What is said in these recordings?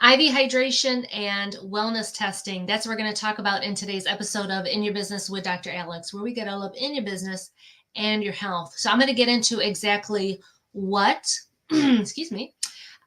IV hydration and wellness testing. That's what we're going to talk about in today's episode of In Your Business with Dr. Alex, where we get all up in your business and your health. So I'm going to get into exactly what, excuse me,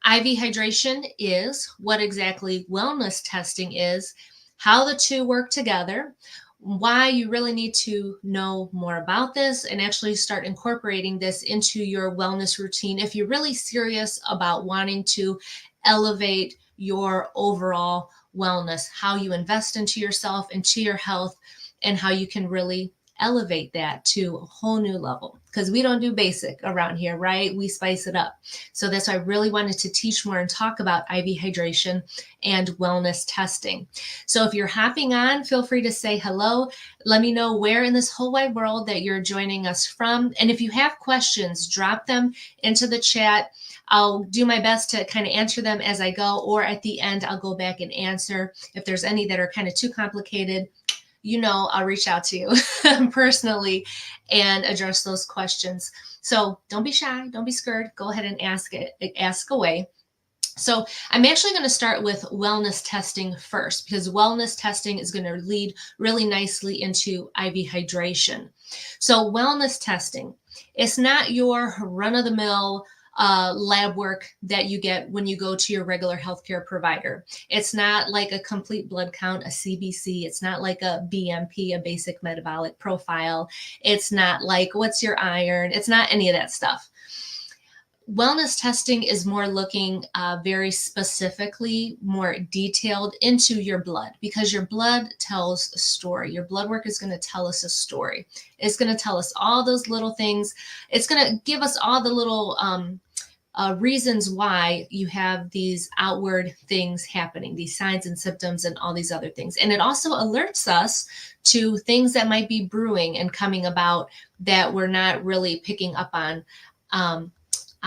IV hydration is, what exactly wellness testing is, how the two work together, why you really need to know more about this and actually start incorporating this into your wellness routine if you're really serious about wanting to elevate your overall wellness, how you invest into yourself, into your health, and how you can really elevate that to a whole new level. Because we don't do basic around here, right? We spice it up. So that's why I really wanted to teach more and talk about IV hydration and wellness testing. So if you're hopping on, feel free to say hello. Let me know where in this whole wide world that you're joining us from. And if you have questions, drop them into the chat. I'll do my best to kind of answer them as I go, or at the end, I'll go back and answer. If there's any that are kind of too complicated, I'll reach out to you personally and address those questions. So don't be shy, don't be scared. Go ahead and ask away. So I'm actually going to start with wellness testing first, because wellness testing is going to lead really nicely into IV hydration. So wellness testing, it's not your run-of-the-mill lab work that you get when you go to your regular healthcare provider. It's not like a complete blood count, a CBC. It's not like a BMP, a basic metabolic profile. It's not like what's your iron. It's not any of that stuff. Wellness testing is more looking very specifically, more detailed into your blood, because your blood tells a story. Your blood work is going to tell us a story. It's going to tell us all those little things. It's going to give us all the little reasons why you have these outward things happening, these signs and symptoms and all these other things. And it also alerts us to things that might be brewing and coming about that we're not really picking up on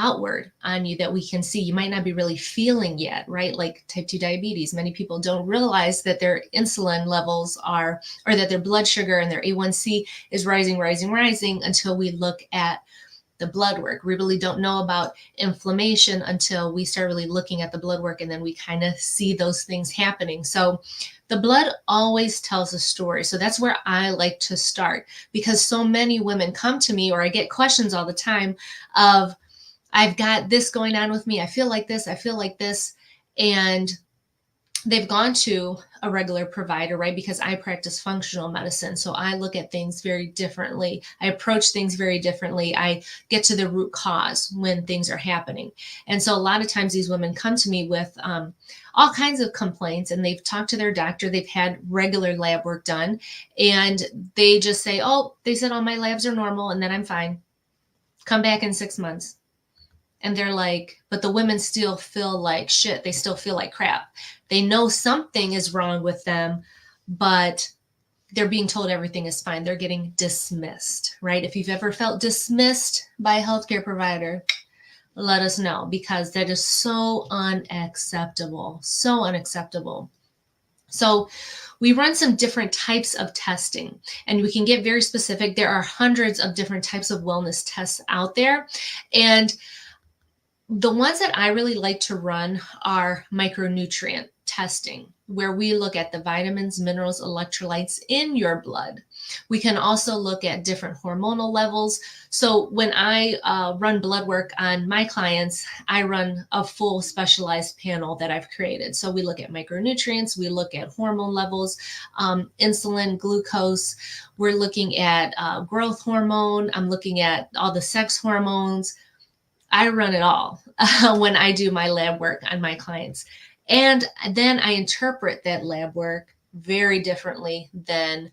outward on you, that we can see. You might not be really feeling yet, right? Like type 2 diabetes. Many people don't realize that their insulin levels are, or that their blood sugar and their A1C is rising until we look at the blood work. We really don't know about inflammation until we start really looking at the blood work, and then we kind of see those things happening. So the blood always tells a story. So that's where I like to start, because so many women come to me, or I get questions all the time of, I've got this going on with me. I feel like this. And they've gone to a regular provider, right? Because I practice functional medicine. So I look at things very differently. I approach things very differently. I get to the root cause when things are happening. And so a lot of times these women come to me with all kinds of complaints, and they've talked to their doctor. They've had regular lab work done, and they just say, oh, they said all my labs are normal and then I'm fine. Come back in 6 months. And they're like, but the women still feel like shit. They still feel like crap. They know something is wrong with them, but they're being told everything is fine. They're getting dismissed, right? If you've ever felt dismissed by a healthcare provider, let us know, because that is so unacceptable. So unacceptable. So we run some different types of testing, and we can get very specific. There are hundreds of different types of wellness tests out there. And the ones that I really like to run are micronutrient testing, where we look at the vitamins, minerals, electrolytes in your blood. We can also look at different hormonal levels. So when I run blood work on my clients, I run a full specialized panel that I've created. So we look at micronutrients, we look at hormone levels, insulin, glucose. We're looking at growth hormone. I'm looking at all the sex hormones. I run it all when I do my lab work on my clients. And then I interpret that lab work very differently than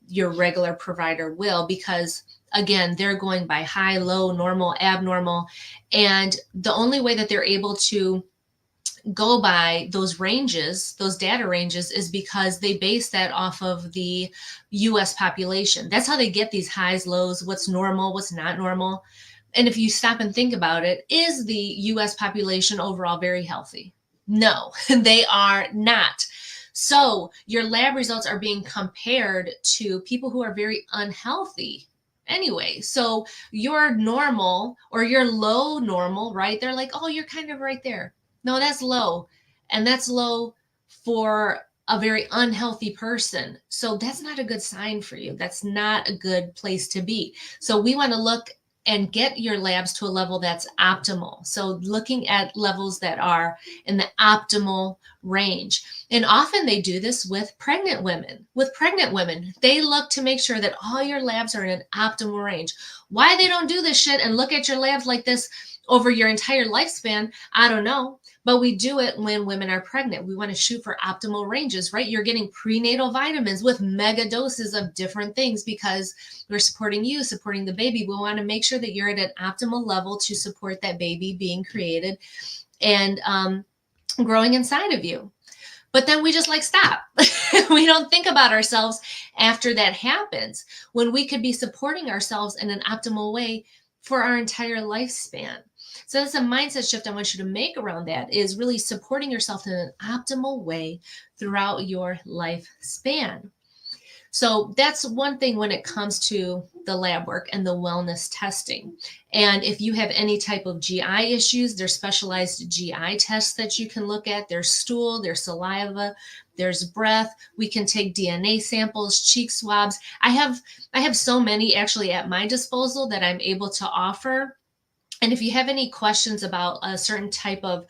your regular provider will, because again, they're going by high, low, normal, abnormal. And the only way that they're able to go by those ranges, those data ranges, is because they base that off of the US population. That's how they get these highs, lows, what's normal, what's not normal. And if you stop and think about it, is the US population overall very healthy? No, they are not. So your lab results are being compared to people who are very unhealthy anyway. So your normal or your low normal, right? They're like, oh, you're kind of right there. No, that's low. And that's low for a very unhealthy person. So that's not a good sign for you. That's not a good place to be. So we want to look and get your labs to a level that's optimal. So looking at levels that are in the optimal range. And often they do this with pregnant women. With pregnant women, they look to make sure that all your labs are in an optimal range. Why they don't do this shit and look at your labs like this over your entire lifespan, I don't know. But we do it when women are pregnant. We want to shoot for optimal ranges, right? You're getting prenatal vitamins with mega doses of different things because we're supporting you, supporting the baby. We want to make sure that you're at an optimal level to support that baby being created and growing inside of you. But then we just like stop. We don't think about ourselves after that happens when we could be supporting ourselves in an optimal way for our entire lifespan. So that's a mindset shift I want you to make around that, is really supporting yourself in an optimal way throughout your lifespan. So that's one thing when it comes to the lab work and the wellness testing. And if you have any type of GI issues, there's specialized GI tests that you can look at. There's stool, there's saliva, there's breath. We can take DNA samples, cheek swabs. I have so many actually at my disposal that I'm able to offer. And if you have any questions about a certain type of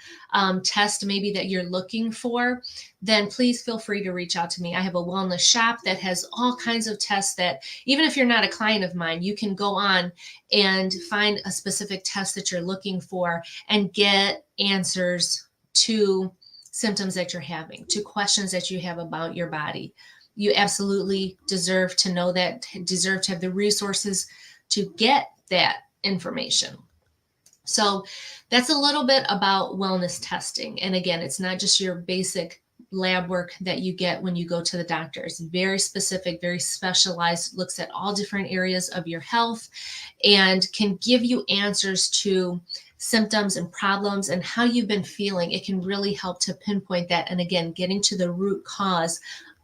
test maybe that you're looking for, then please feel free to reach out to me. I have a wellness shop that has all kinds of tests that even if you're not a client of mine, you can go on and find a specific test that you're looking for and get answers to symptoms that you're having, to questions that you have about your body. You absolutely deserve to know that, deserve to have the resources to get that information. So that's a little bit about wellness testing. And again, it's not just your basic lab work that you get when you go to the doctor. It's very specific, very specialized, looks at all different areas of your health and can give you answers to symptoms and problems and how you've been feeling. It can really help to pinpoint that. And again, getting to the root cause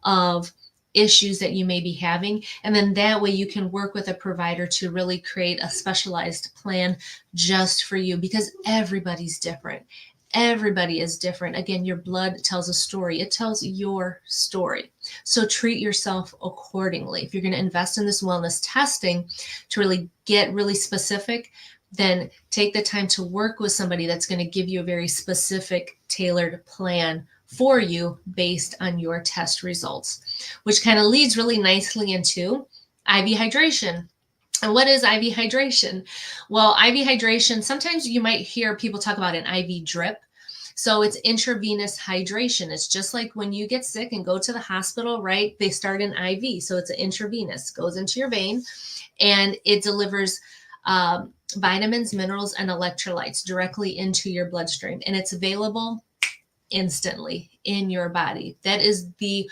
of issues that you may be having. And then that way you can work with a provider to really create a specialized plan just for you, because everybody's different. Everybody is different. Again, your blood tells a story. It tells your story. So treat yourself accordingly. If you're going to invest in this wellness testing to really get really specific, then take the time to work with somebody that's going to give you a very specific, tailored plan for you based on your test results, which kind of leads really nicely into IV hydration. And what is IV hydration? Well, IV hydration, sometimes you might hear people talk about an IV drip. So it's intravenous hydration. It's just like when you get sick and go to the hospital, right? They start an IV. So it's an intravenous, goes into your vein, and it delivers vitamins, minerals, and electrolytes directly into your bloodstream. And it's available instantly in your body. That is the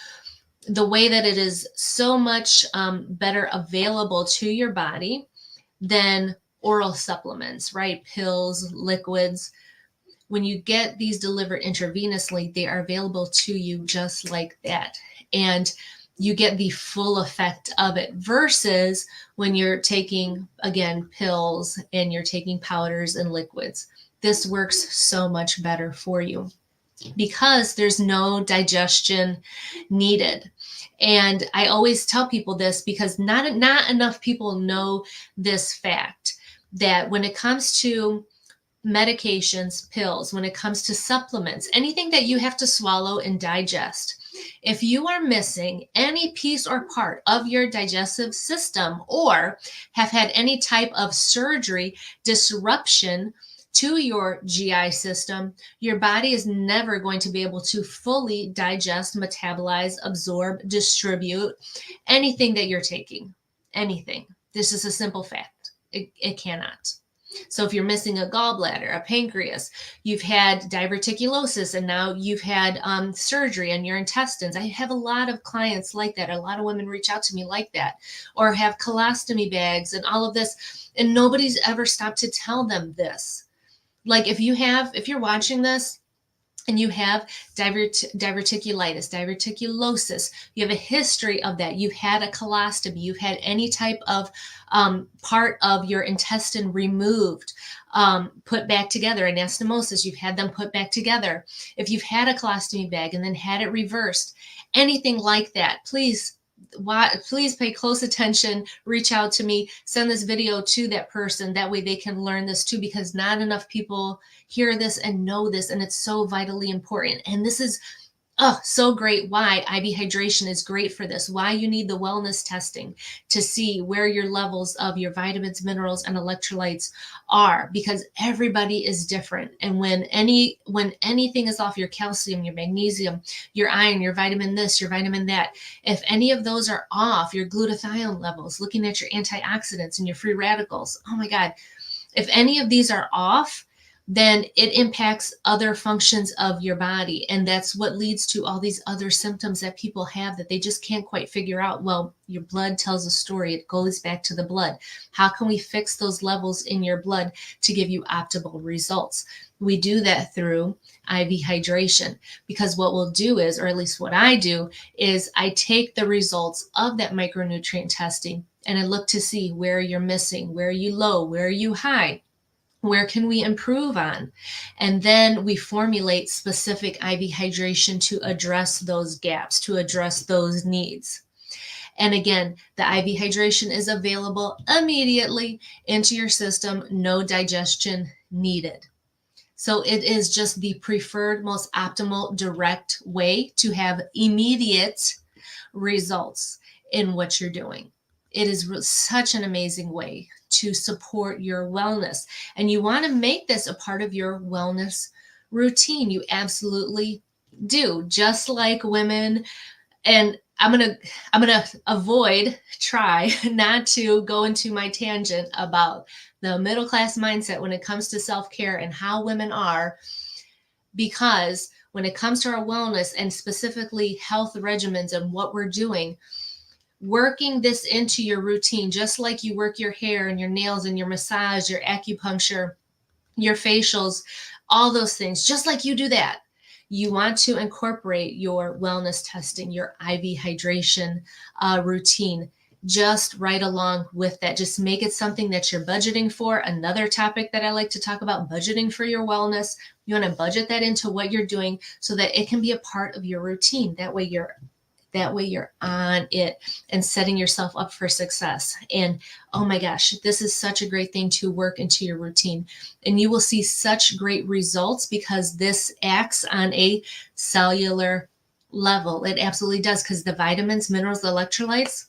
way that it is so much better available to your body than oral supplements, right? Pills, liquids. When you get these delivered intravenously, they are available to you just like that. And you get the full effect of it versus when you're taking, again, pills and you're taking powders and liquids. This works so much better for you, because there's no digestion needed. And I always tell people this because not enough people know this fact, that when it comes to medications, pills, when it comes to supplements, anything that you have to swallow and digest, if you are missing any piece or part of your digestive system or have had any type of surgery, disruption to your GI system, your body is never going to be able to fully digest, metabolize, absorb, distribute anything that you're taking. Anything. This is a simple fact. It cannot. So if you're missing a gallbladder, a pancreas, you've had diverticulosis, and now you've had surgery on your intestines. I have a lot of clients like that. A lot of women reach out to me like that, or have colostomy bags and all of this. And nobody's ever stopped to tell them this. Like if you're watching this and you have diverticulitis, diverticulosis, you have a history of that, you've had a colostomy, you've had any type of part of your intestine removed, put back together, anastomosis, you've had them put back together. If you've had a colostomy bag and then had it reversed, anything like that, please pay close attention, reach out to me, send this video to that person. That way they can learn this too, because not enough people hear this and know this, and it's so vitally important. And this is so great why IV hydration is great for this, why you need the wellness testing to see where your levels of your vitamins, minerals, and electrolytes are, because everybody is different. And when anything is off, your calcium, your magnesium, your iron, your vitamin this, your vitamin that, if any of those are off, your glutathione levels, looking at your antioxidants and your free radicals, oh my God, if any of these are off, then it impacts other functions of your body. And that's what leads to all these other symptoms that people have that they just can't quite figure out. Well, your blood tells a story. It goes back to the blood. How can we fix those levels in your blood to give you optimal results? We do that through IV hydration, because what we'll do is, or at least what I do, is I take the results of that micronutrient testing and I look to see where you're missing, where are you low, where are you high, where can we improve on? And then we formulate specific IV hydration to address those gaps, to address those needs. And again, the IV hydration is available immediately into your system, no digestion needed. So it is just the preferred, most optimal, direct way to have immediate results in what you're doing. It is such an amazing way to support your wellness. And you want to make this a part of your wellness routine. You absolutely do. Just like women, and I'm gonna try not to go into my tangent about the middle class mindset when it comes to self-care and how women are, because when it comes to our wellness and specifically health regimens and what we're doing, working this into your routine, just like you work your hair and your nails and your massage, your acupuncture, your facials, all those things, just like you do that, you want to incorporate your wellness testing, your IV hydration routine, just right along with that. Just make it something that you're budgeting for. Another topic that I like to talk about, budgeting for your wellness. You want to budget that into what you're doing so that it can be a part of your routine. That way you're on it and setting yourself up for success. And oh my gosh, this is such a great thing to work into your routine. And you will see such great results because this acts on a cellular level. It absolutely does, because the vitamins, minerals, electrolytes,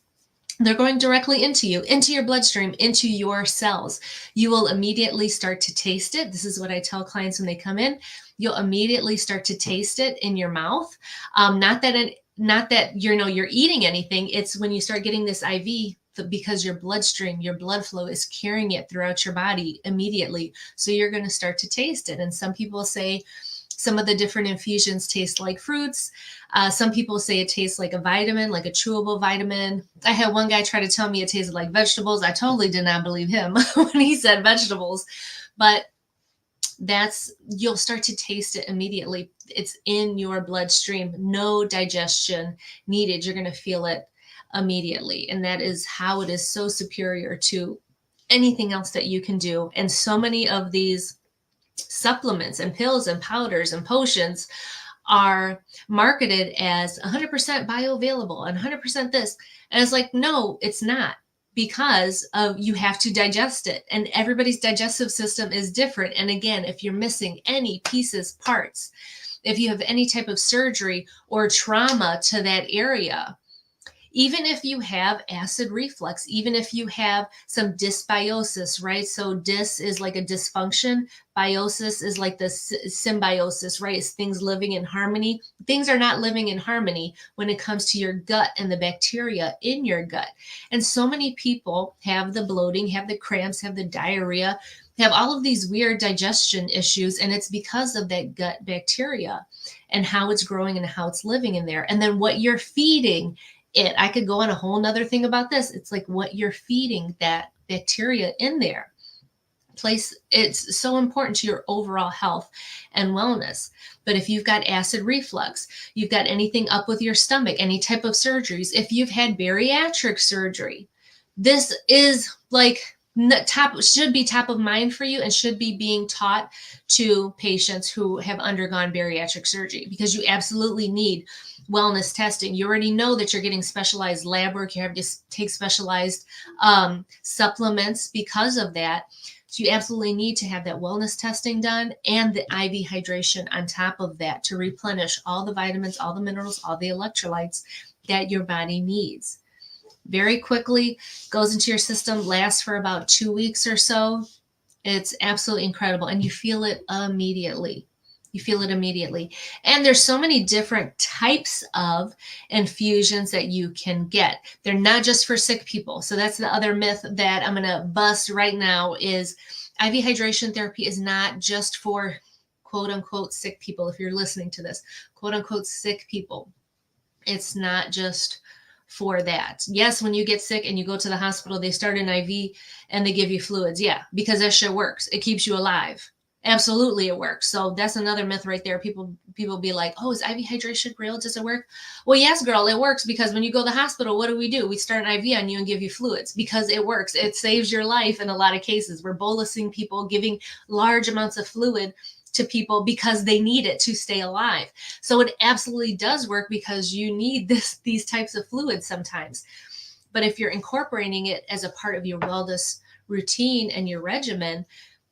they're going directly into you, into your bloodstream, into your cells. You will immediately start to taste it. This is what I tell clients when they come in. You'll immediately start to taste it in your mouth. Not that you're eating anything. It's when you start getting this IV, because your bloodstream, your blood flow is carrying it throughout your body immediately. So you're going to start to taste it. And some people say some of the different infusions taste like fruits. Some people say it tastes like a vitamin, like a chewable vitamin. I had one guy try to tell me it tasted like vegetables. I totally did not believe him when he said vegetables, but you'll start to taste it immediately. It's in your bloodstream, no digestion needed. You're going to feel it immediately. And that is how it is so superior to anything else that you can do. And so many of these supplements and pills and powders and potions are marketed as 100% bioavailable and 100% this. And it's like, no, it's not. Because you have to digest it, and everybody's digestive system is different. And again, if you're missing any pieces, parts, if you have any type of surgery or trauma to that area, even if you have acid reflux, even if you have some dysbiosis, right? So dys is like a dysfunction. Biosis is like the symbiosis, right? It's things living in harmony. Things are not living in harmony when it comes to your gut and the bacteria in your gut. And so many people have the bloating, have the cramps, have the diarrhea, have all of these weird digestion issues. And it's because of that gut bacteria and how it's growing and how it's living in there. And then what you're feeding it. I could go on a whole nother thing about this. It's like what you're feeding that bacteria in there it's so important to your overall health and wellness. But if you've got acid reflux, you've got anything up with your stomach, any type of surgeries, if you've had bariatric surgery, this is like should be top of mind for you and should be being taught to patients who have undergone bariatric surgery, because you absolutely need wellness testing. You already know that you're getting specialized lab work. You have to take specialized supplements because of that. So you absolutely need to have that wellness testing done and the IV hydration on top of that to replenish all the vitamins, all the minerals, all the electrolytes that your body needs. Very quickly, goes into your system, lasts for about 2 weeks or so. It's absolutely incredible. And you feel it immediately. You feel it immediately. And there's so many different types of infusions that you can get. They're not just for sick people. So that's the other myth that I'm going to bust right now is IV hydration therapy is not just for quote unquote sick people. If you're listening to this, quote unquote sick people, it's not just for that. Yes, when you get sick and you go to the hospital, they start an IV and they give you fluids. Yeah, because that shit works. It keeps you alive. Absolutely, it works. So that's another myth right there. People be like, oh, is IV hydration real? Does it work? Well, yes, girl, it works, because when you go to the hospital, what do? We start an IV on you and give you fluids because it works. It saves your life in a lot of cases. We're bolusing people, giving large amounts of fluid to people because they need it to stay alive. So it absolutely does work because you need these types of fluids sometimes. But if you're incorporating it as a part of your wellness routine and your regimen,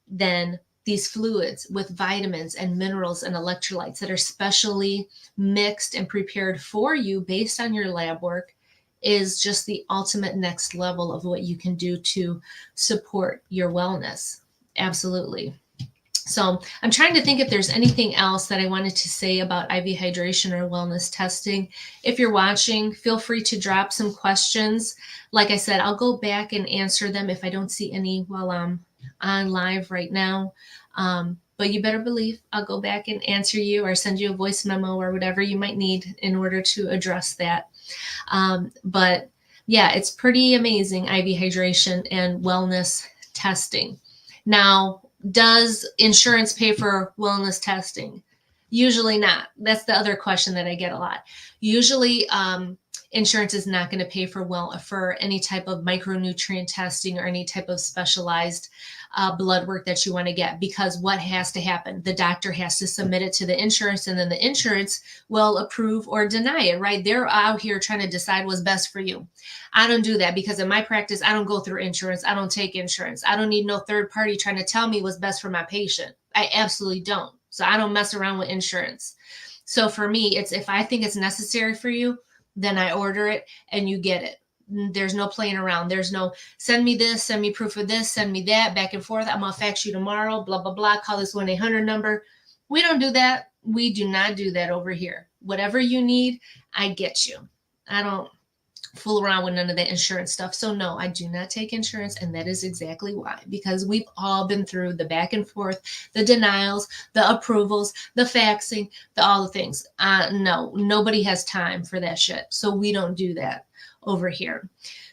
then these fluids with vitamins and minerals and electrolytes that are specially mixed and prepared for you based on your lab work is just the ultimate next level of what you can do to support your wellness. Absolutely. So I'm trying to think if there's anything else that I wanted to say about IV hydration or wellness testing. If you're watching, feel free to drop some questions. Like I said, I'll go back and answer them if I don't see any while I'm on live right now. But you better believe I'll go back and answer you or send you a voice memo or whatever you might need in order to address that. But yeah, it's pretty amazing, IV hydration and wellness testing. Now, does insurance pay for wellness testing? Usually not. That's the other question that I get a lot. Usually, insurance is not going to pay for any type of micronutrient testing or any type of specialized blood work that you want to get, because what has to happen? The doctor has to submit it to the insurance, and then the insurance will approve or deny it, right? They're out here trying to decide what's best for you. I don't do that, because in my practice, I don't go through insurance. I don't take insurance. I don't need no third party trying to tell me what's best for my patient. I absolutely don't. So I don't mess around with insurance. So for me, it's if I think it's necessary for you, then I order it and you get it. There's no playing around. There's no send me this, send me proof of this, send me that, back and forth. I'm going to fax you tomorrow, blah, blah, blah. Call this 1-800 number. We don't do that. We do not do that over here. Whatever you need, I get you. I don't fool around with none of that insurance stuff. So no, I do not take insurance. And that is exactly why, because we've all been through the back and forth, the denials, the approvals, the faxing, all the things. No, nobody has time for that shit. So we don't do that over here.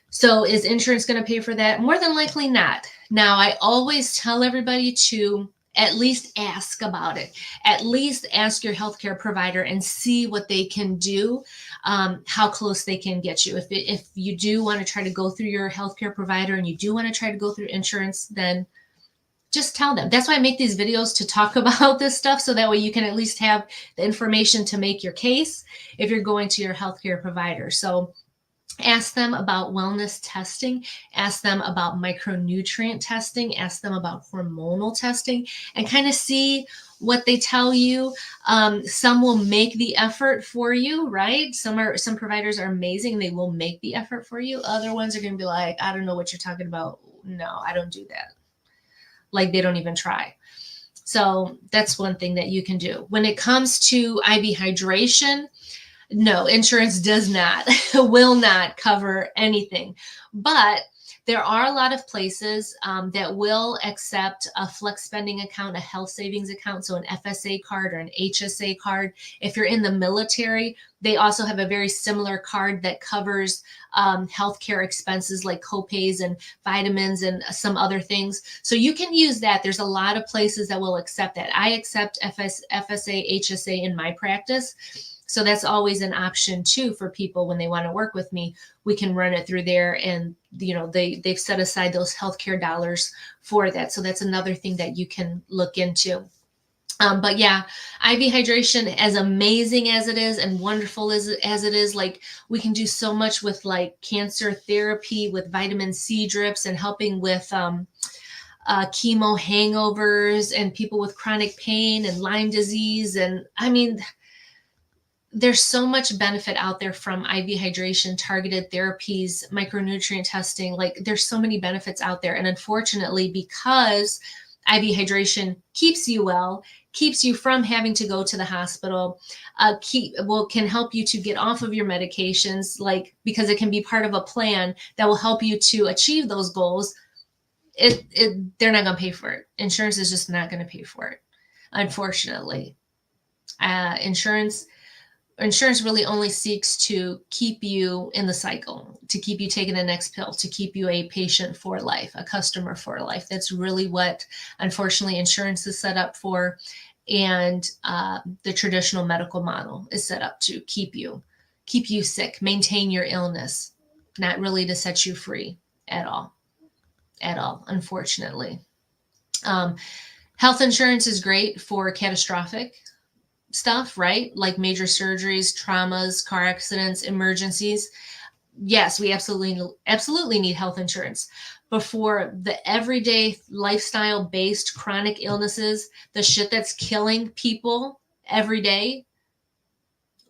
So is insurance going to pay for that? More than likely not. Now, I always tell everybody to at least ask about it. At least ask your healthcare provider and see what they can do, how close they can get you. If you do want to try to go through your healthcare provider and you do want to try to go through insurance, then just tell them. That's why I make these videos, to talk about this stuff, so that way you can at least have the information to make your case if you're going to your healthcare provider. So ask them about wellness testing, ask them about micronutrient testing, ask them about hormonal testing, and kind of see what they tell you. Some will make the effort for you, right? Some providers are amazing. They will make the effort for you. Other ones are going to be like, I don't know what you're talking about. No, I don't do that. Like, they don't even try. So that's one thing that you can do. When it comes to IV hydration, no, insurance does not, will not cover anything. But There are a lot of places that will accept a flex spending account, a health savings account, so an FSA card or an HSA card. If you're in the military, they also have a very similar card that covers healthcare expenses like copays and vitamins and some other things. So you can use that. There's a lot of places that will accept that. I accept FSA, HSA in my practice. So that's always an option too for people when they want to work with me. We can run it through there, and they've set aside those healthcare dollars for that. So that's another thing that you can look into. But yeah, IV hydration, as amazing as it is and wonderful as it is, like we can do so much with like cancer therapy, with vitamin C drips, and helping with chemo hangovers and people with chronic pain and Lyme disease. And I mean, there's so much benefit out there from IV hydration, targeted therapies, micronutrient testing. Like there's so many benefits out there. And unfortunately, because IV hydration keeps you well, keeps you from having to go to the hospital, can help you to get off of your medications, like because it can be part of a plan that will help you to achieve those goals. They're not going to pay for it. Insurance is just not going to pay for it, unfortunately. Insurance really only seeks to keep you in the cycle, to keep you taking the next pill, to keep you a patient for life, a customer for life. That's really what, unfortunately, insurance is set up for. And the traditional medical model is set up to keep you sick, maintain your illness, not really to set you free at all, unfortunately. Health insurance is great for catastrophic stuff, right? Like major surgeries, traumas, car accidents, emergencies. Yes, we absolutely need health insurance. But for the everyday lifestyle-based chronic illnesses, the shit that's killing people every day,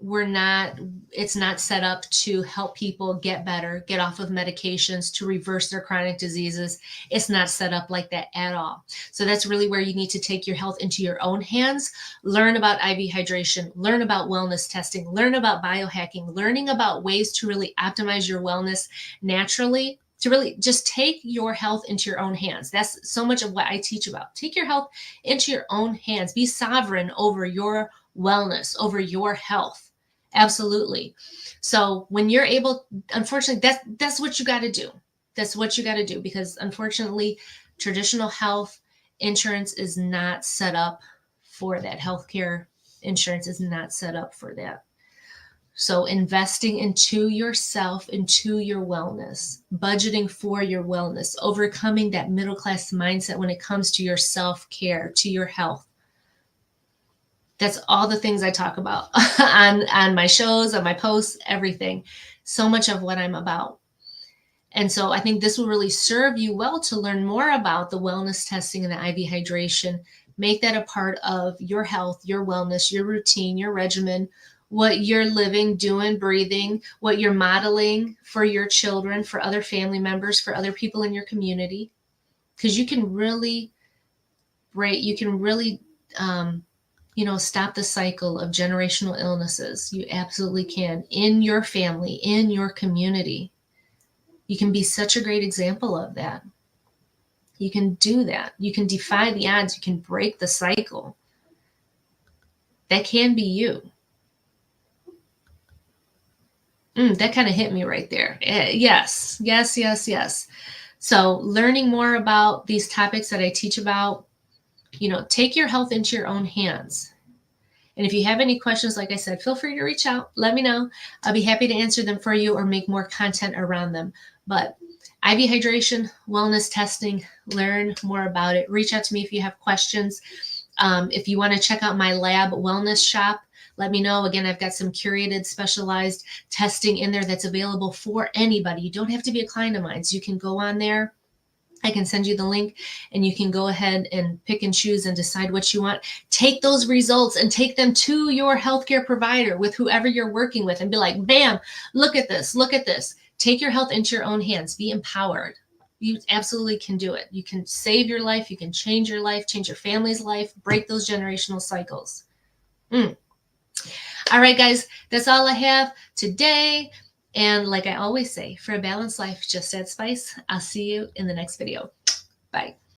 it's not set up to help people get better, get off of medications, to reverse their chronic diseases. It's not set up like that at all. So that's really where you need to take your health into your own hands, learn about IV hydration, learn about wellness testing, learn about biohacking, learning about ways to really optimize your wellness naturally, to really just take your health into your own hands. That's so much of what I teach about. Take your health into your own hands. Be sovereign over your wellness, over your health. Absolutely. So when you're able, unfortunately, that's what you got to do. That's what you got to do, because unfortunately, traditional health insurance is not set up for that. Healthcare insurance is not set up for that. So investing into yourself, into your wellness, budgeting for your wellness, overcoming that middle class mindset when it comes to your self-care, to your health. That's all the things I talk about on my shows, on my posts, everything. So much of what I'm about. And so I think this will really serve you well to learn more about the wellness testing and the IV hydration. Make that a part of your health, your wellness, your routine, your regimen, what you're living, doing, breathing, what you're modeling for your children, for other family members, for other people in your community. Because you can really stop the cycle of generational illnesses. You absolutely can, in your family, in your community. You can be such a great example of that. You can do that. You can defy the odds. You can break the cycle. That can be you. That kind of hit me right there. Yes. So learning more about these topics that I teach about, take your health into your own hands. And if you have any questions, like I said, feel free to reach out. Let me know. I'll be happy to answer them for you or make more content around them. But IV hydration, wellness testing, learn more about it. Reach out to me if you have questions. If you want to check out my lab wellness shop, let me know. Again, I've got some curated, specialized testing in there that's available for anybody. You don't have to be a client of mine. So you can go on there. I can send you the link and you can go ahead and pick and choose and decide what you want. Take those results and take them to your healthcare provider with whoever you're working with and be like, bam, look at this. Take your health into your own hands. Be empowered. You absolutely can do it. You can save your life. You can change your life, change your family's life, break those generational cycles. All right, guys, that's all I have today. And like I always say, for a balanced life, just add spice. I'll see you in the next video. Bye.